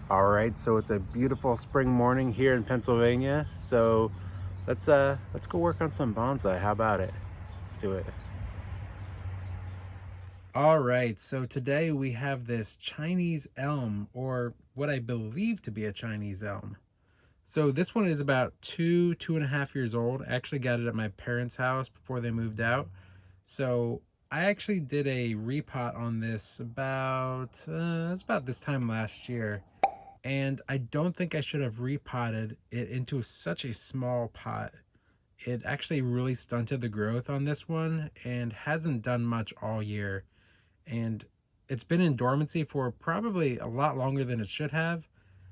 All right, so it's a beautiful spring morning here in Pennsylvania. So let's go work on some bonsai. How about it? Let's do it. All right, so today we have this Chinese elm, or what I believe to be a Chinese elm. So this one is about 2.5 years old. I actually got it at my parents' house before they moved out. So I actually did a repot on this it's about this time last year. And I don't think I should have repotted it into such a small pot. It actually really stunted the growth on this one and hasn't done much all year. And it's been in dormancy for probably a lot longer than it should have.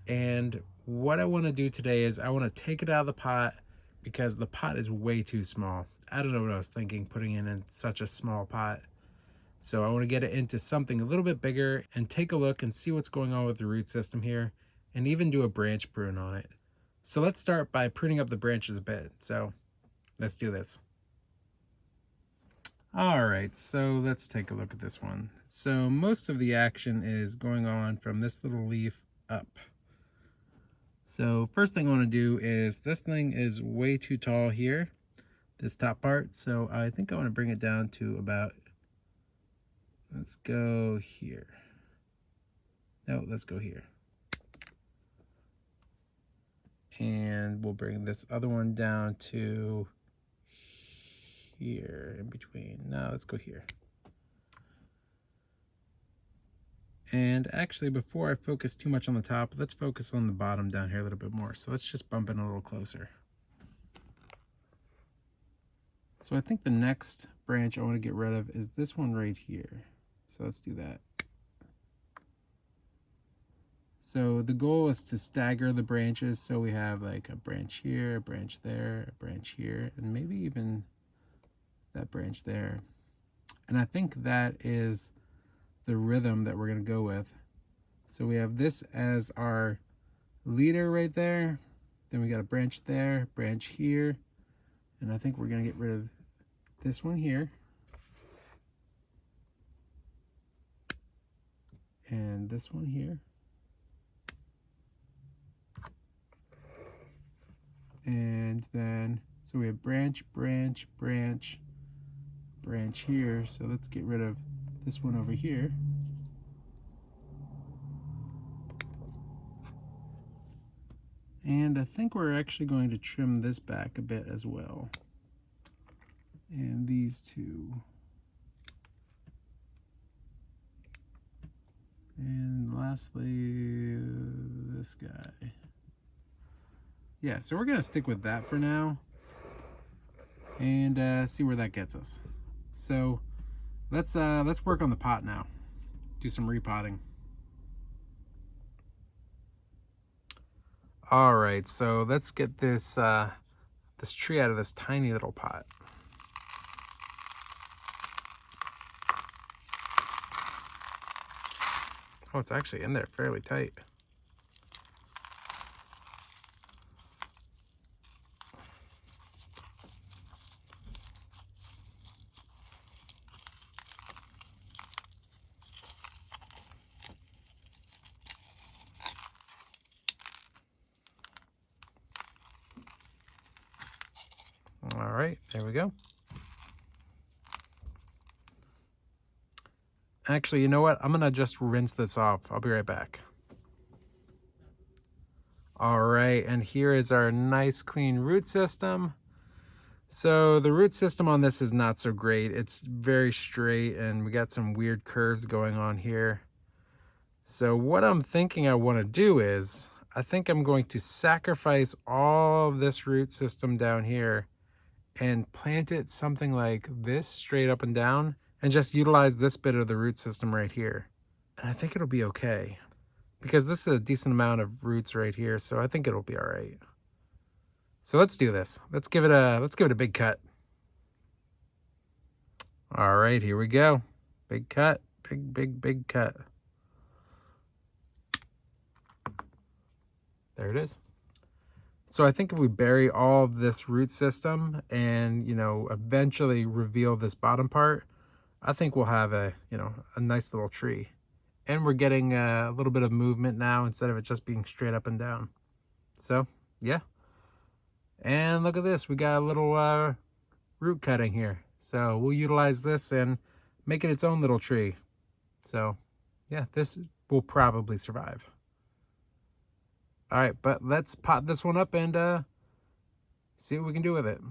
And what I want to do today is I want to take it out of the pot because the pot is way too small. I don't know what I was thinking putting it in such a small pot. So I want to get it into something a little bit bigger and take a look and see what's going on with the root system here and even do a branch prune on it. So let's start by pruning up the branches a bit. So let's do this. All right, so let's take a look at this one. So most of the action is going on from this little leaf up. So first thing I want to do is this thing is way too tall here, this top part. So I think I want to bring it down to about, let's go here. No, let's go here. And we'll bring this other one down to here in between. Now let's go here. And actually, before I focus too much on the top, let's focus on the bottom down here a little bit more. So let's just bump in a little closer. So I think the next branch I want to get rid of is this one right here. So let's do that. So the goal is to stagger the branches. So we have like a branch here, a branch there, a branch here, and maybe even that branch there. And I think that is the rhythm that we're going to go with. So we have this as our leader right there. Then we got a branch there, branch here. And I think we're going to get rid of this one here. And this one here. And then, so we have branch, branch, branch, branch here. So let's get rid of this one over here. And I think we're actually going to trim this back a bit as well. And these two. And lastly, this guy. Yeah, so we're gonna stick with that for now and see where that gets us. So let's work on the pot now. Do some repotting. All right, so let's get this this tree out of this tiny little pot. Oh, it's actually in there fairly tight. All right, there we go. Actually, you know what? I'm gonna just rinse this off. I'll be right back. All right, and here is our nice clean root system. So the root system on this is not so great. It's very straight and we got some weird curves going on here. So what I'm thinking I want to do is, I think I'm going to sacrifice all of this root system down here and plant it something like this straight up and down and just utilize this bit of the root system right here. And I think it'll be okay because this is a decent amount of roots right here. So I think it'll be all right. So let's do this. Let's give it a big cut. All right, here we go. Big cut, big cut. There it is. So I think if we bury all of this root system and, eventually reveal this bottom part, I think we'll have a nice little tree. And we're getting a little bit of movement now instead of it just being straight up and down. So, yeah. And look at this. We got a little root cutting here. So we'll utilize this and make it its own little tree. So, yeah, this will probably survive. All right, but let's pot this one up and see what we can do with it.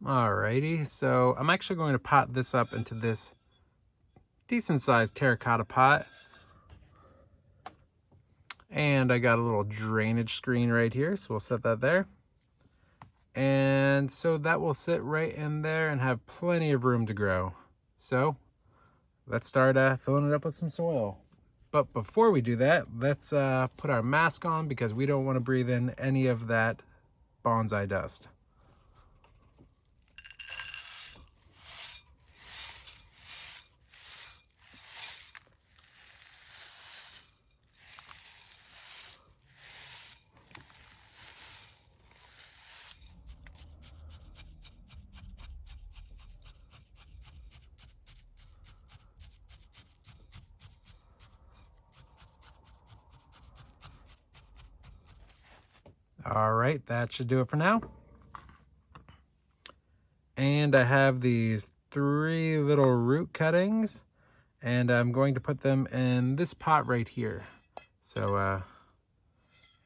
Alrighty, so I'm actually going to pot this up into this decent sized terracotta pot. And I got a little drainage screen right here, so we'll set that there. And so that will sit right in there and have plenty of room to grow. So let's start filling it up with some soil. But before we do that, let's put our mask on because we don't want to breathe in any of that bonsai dust. All right, that should do it for now. And I have these 3 little root cuttings, and I'm going to put them in this pot right here. So,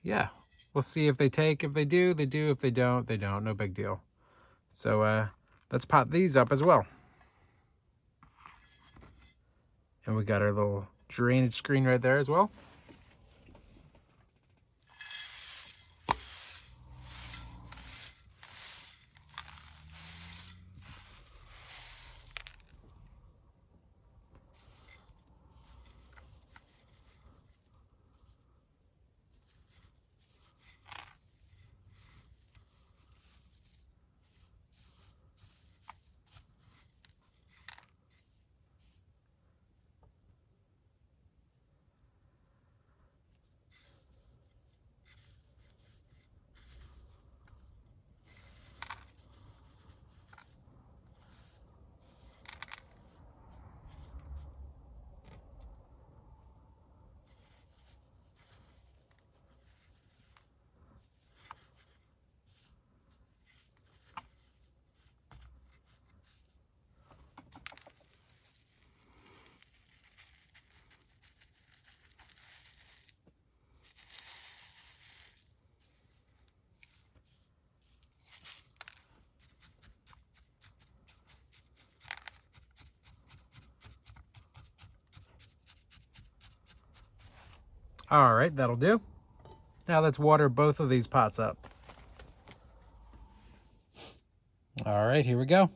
yeah, we'll see if they take. If they do, they do. If they don't, they don't. No big deal. So, let's pot these up as well. And we got our little drainage screen right there as well. All right, that'll do. Now let's water both of these pots up. All right, here we go.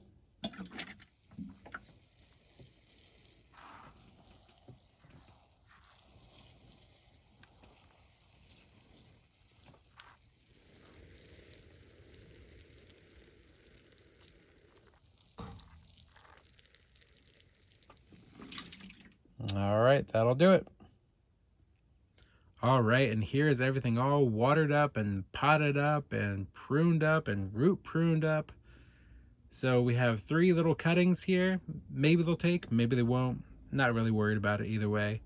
All right, that'll do it. All right, and here's everything all watered up and potted up and pruned up and root pruned up. So we have 3 little cuttings here. Maybe they'll take, maybe they won't. Not really worried about it either way.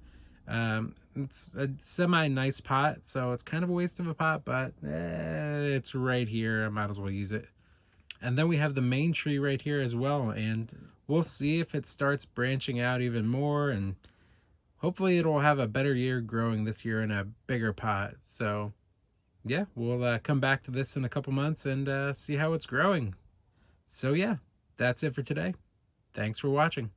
It's a semi-nice pot, so it's kind of a waste of a pot, but it's right here. I might as well use it. And then we have the main tree right here as well, and we'll see if it starts branching out even more, and hopefully it'll have a better year growing this year in a bigger pot. So yeah, we'll come back to this in a couple months and see how it's growing. So yeah, that's it for today. Thanks for watching.